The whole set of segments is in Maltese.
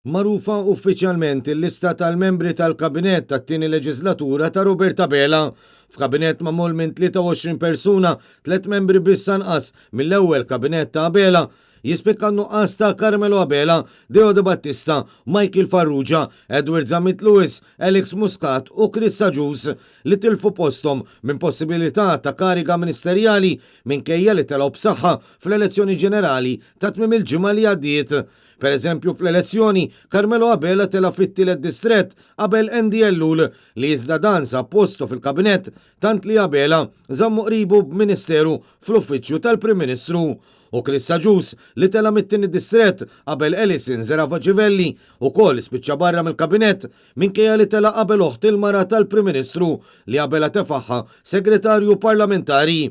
Marufa uffiċjalment il-lista tal-membri tal-kabinett tat-tieni leġislatura ta' Roberta Bela. F'kabinett magħmul minn 23 persuna, 3 membri biss anqas mill-ewwel kabinett ta' Bela jispikka nuqqas ta' Carmelo Abela, Deo De Battista, Michael Farrugia, Edward Zamit Lewis, Alex Muscat u Chris Saġus li tilfu postom minn possibilità ta' kariga ministerjali minkejja li telgħu b'saħħa fl-elezzjoni ġenerali ta' tmiem il-ġimgħa li għaddiet. Per eżempju fl-elezzjoni, Carmelo Abela tela fit-tielet distret qabel Andy Ellul li iżda dansa posto fil-kabinett tant li Abela żammu qribu b'ministeru fl-uffiċċju tal-Prim Ministru. U Chris Saġus li tela mit-tieni distret qabel Alison Zerafa Ġivelli ukoll spiċċa barra mill-kabinett minkejja li tela qabel oħt il-mara tal-Prim Ministru li Abela tefaħħa segretarju parlamentari.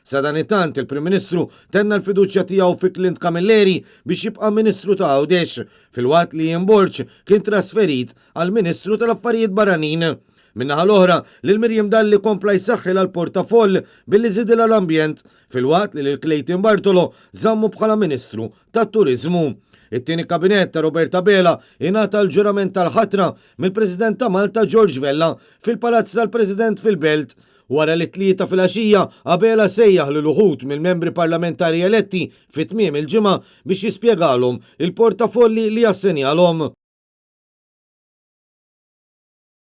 Sadanittant il-Prim Ministru tenna l-fiduċja tiegħu fi Clint Camilleri biex jibqa' Ministru ta' Għawdex fil-waqt li Ian Borg kien trasferit għal Ministru tal-Affarijiet Barranin. Minnaħa l-oħra lil Miriam Dalli kompla jsaħħil għal portafoll billi żidilha l-ambjent fil-waqt li lil Clayton Bartolo żammu bħala Ministru tat-Turiżmu. It-tieni kabinett ta' Roberta Bela ingħata l-ġurament tal-ħatra mill-President ta' Malta George Vella fil-Palazz tal-President fil-Belt. Wara li tlieta fil-għaxija Abela sejjaħ lil uħud mill-membri parlamentari eletti fit-tmiem il-ġimgħa biex jispjegalhom il-portafolli li assenjalhom.